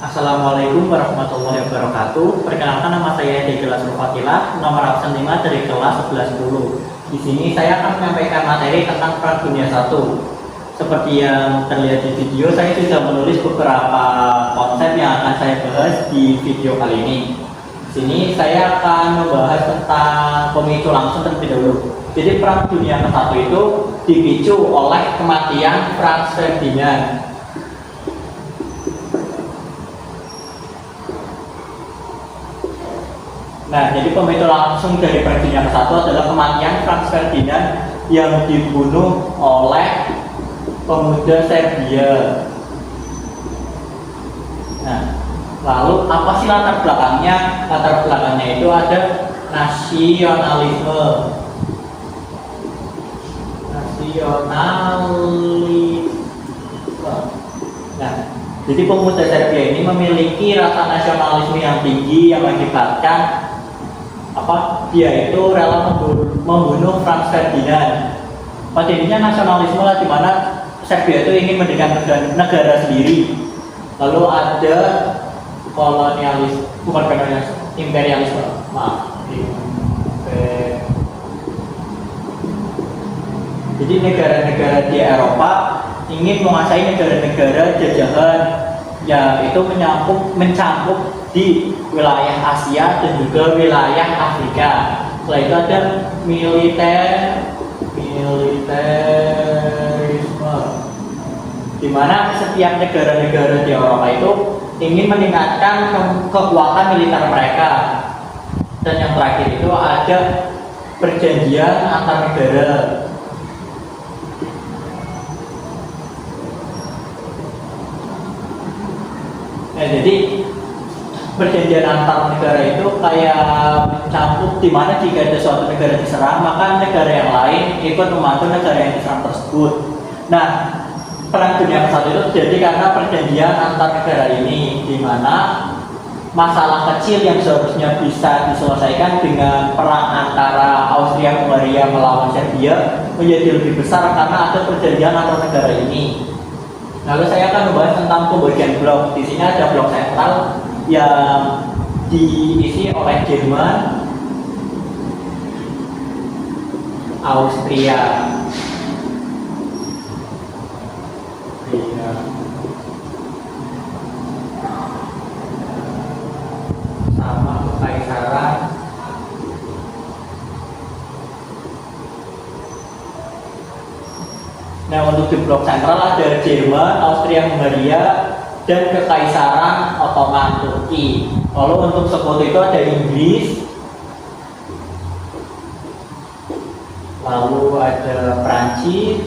Assalamualaikum warahmatullahi wabarakatuh. Perkenalkan, nama saya Degelas Rufatilah, nomor absen 5 dari kelas 1110. Di sini saya akan menyampaikan materi tentang Perang Dunia I. Seperti yang terlihat di video, saya sudah menulis beberapa konsep yang akan saya bahas di video kali ini. Di sini saya akan membahas tentang pemicu langsung terlebih dahulu. Jadi Perang Dunia I itu dipicu oleh kematian Franz Ferdinand. Nah, jadi pemicu langsung dari Perang Dunia I adalah kematian Franz Ferdinand yang dibunuh oleh pemuda Serbia. Nah, lalu apa sih latar belakangnya? Latar belakangnya itu ada nasionalisme. Nah, jadi pemuda Serbia ini memiliki rasa nasionalisme yang tinggi yang mengakibatkan dia itu rela membunuh Franz Ferdinand. Pada intinya nasionalisme lah, di mana Serbia itu ingin mendirikan negara sendiri. Lalu ada imperialisme. Jadi negara-negara di Eropa ingin menguasai negara-negara jajahan, yaitu mencakup di wilayah Asia dan juga wilayah Afrika. Setelah itu ada militerisme, di mana setiap negara-negara di Eropa itu ingin meningkatkan kekuatan militer mereka. Dan yang terakhir itu ada perjanjian antar negara. Nah, jadi perjanjian antar negara itu kayak mencakup, di mana jika ada suatu negara diserang, maka negara yang lain ikut membantu negara yang diserang tersebut. Nah, Perang Dunia I itu terjadi karena perjanjian antar negara ini, di mana masalah kecil yang seharusnya bisa diselesaikan dengan perang antara Austria-Hungaria melawan Serbia menjadi lebih besar karena ada perjanjian antar negara ini. Lalu saya akan membahas tentang pembagian blok. Di sini ada blok sentral yang diisi oleh Jerman, Austria, sama Kekaisaran Nah, untuk di blok sentral ada Jerman, Austria-Hungaria, dan Kekaisaran Ottoman Turki. Lalu untuk sekutu itu ada Inggris, lalu ada Prancis,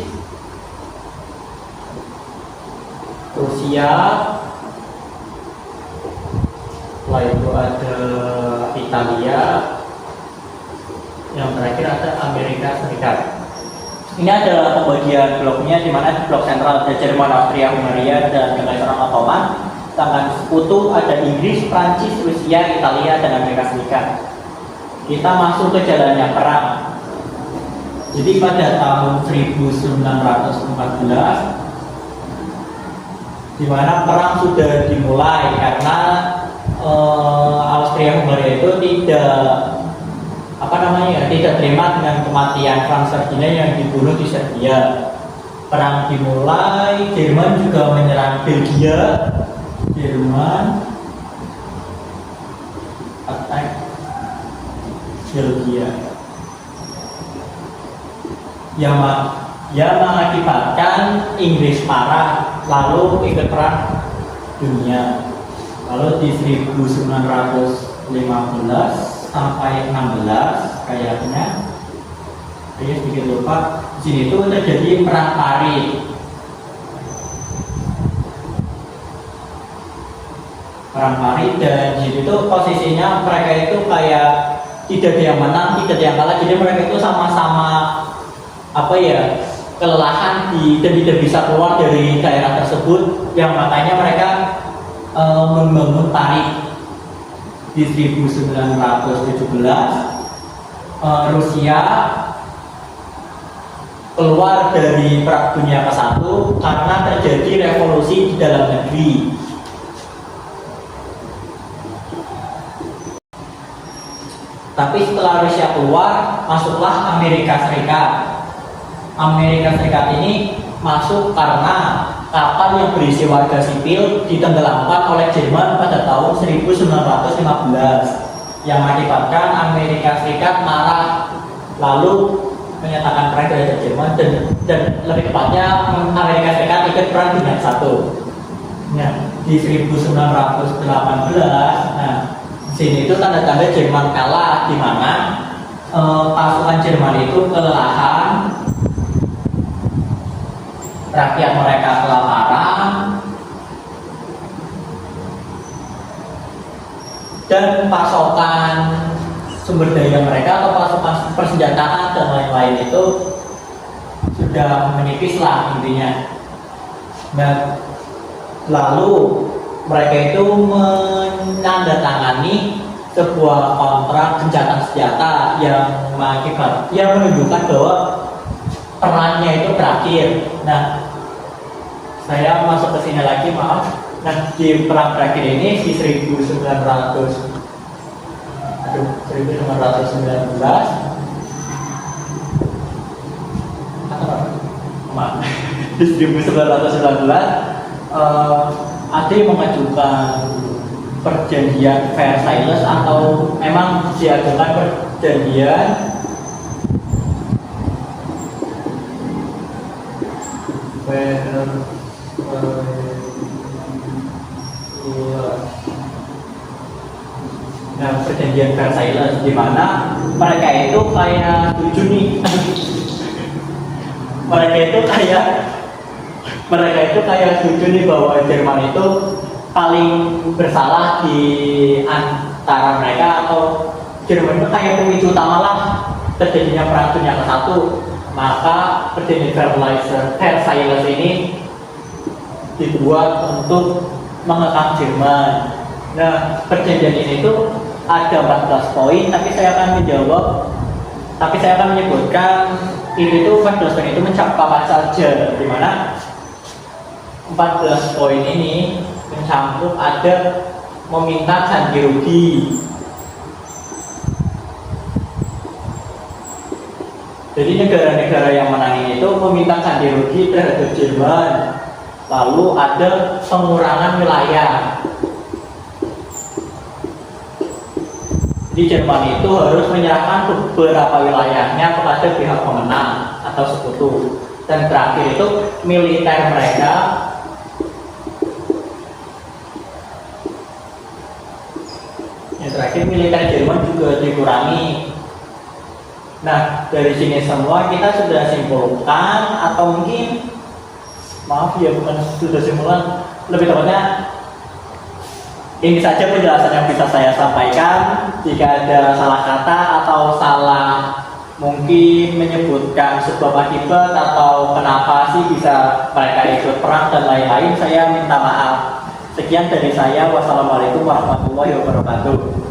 Rusia, setelah itu ada Italia, yang terakhir ada Amerika Serikat. Ini adalah pembagian bloknya, di mana di blok sentral ada Jerman, Austria, Hungaria, dan Kekaisaran Ottoman. Sedangkan sekutu ada Inggris, Prancis, Rusia, Italia, dan Amerika Serikat. Kita masuk ke jalannya perang. Jadi pada tahun 1914, di mana perang sudah dimulai karena Austria Hungaria itu tidak terima dengan kematian Franz Ferdinand yang dibunuh di Serbia. Perang dimulai, Jerman juga menyerang Belgia. Yang mengakibatkan Inggris marah, lalu ikut perang dunia. Lalu di 1915 sampai 16 kayaknya, saya sedikit lupa. Di sini itu terjadi perang Paris. Dan di situ itu posisinya mereka itu kayak tidak ada yang menang, tidak ada yang kalah. Jadi mereka itu sama-sama kelelahan dan tidak bisa keluar dari daerah tersebut. Yang makanya mereka membangun Paris. Di 1917 Rusia keluar dari Perang Dunia I karena terjadi revolusi di dalam negeri. Tapi setelah Rusia keluar, masuklah Amerika Serikat. Amerika Serikat ini masuk karena kapal yang berisi warga sipil ditenggelamkan oleh Jerman pada tahun 1915 yang mengakibatkan Amerika Serikat marah lalu menyatakan perang terhadap Jerman dan lebih tepatnya Amerika Serikat ikut perang dunia satu. Nah, di 1918, nah sini itu tanda-tanda Jerman kalah, di mana pasukan Jerman itu kelelahan, rakyat mereka kelaparan, dan pasokan sumber daya mereka atau pasokan persenjataan dan lain-lain itu sudah menipis lah intinya. Nah, lalu mereka itu menandatangani sebuah kontrak gencatan senjata yang menunjukkan bahwa perannya itu berakhir. Nah, saya masuk ke sini lagi, maaf. Nah, di perang berakhir ini di 1919 maaf, di 1919 ada yang mengajukan perjanjian Versailles atau memang diadakan perjanjian perjanjian Versailles, di mana mereka itu kayak setuju nih mereka itu kayak setuju nih bahwa Jerman itu paling bersalah di antara mereka, atau Jerman itu kayak pemicu utama lah terjadinya perang dunia ke-1. Maka perjanjian Versailles ini dibuat untuk mengekang Jerman. Nah, perjanjian ini tuh ada 14 poin, tapi saya akan menyebutkan itu 14 poin itu mencakup apa saja, di mana 14 poin ini mencakup ada meminta ganti rugi, jadi negara-negara yang menang ini itu meminta ganti rugi terhadap Jerman. Lalu ada pengurangan wilayah, di Jerman itu harus menyerahkan beberapa wilayahnya kepada pihak pemenang atau sekutu. Dan terakhir itu militer mereka militer Jerman juga dikurangi. Nah, dari sini semua kita sudah simpulkan, atau mungkin maaf ya, bukan sudah simpulkan, lebih tepatnya ini saja penjelasan yang bisa saya sampaikan. Jika ada salah kata atau salah mungkin menyebutkan sebab akibat atau kenapa sih bisa mereka ikut perang dan lain-lain, saya minta maaf. Sekian dari saya. Wassalamualaikum warahmatullahi wabarakatuh.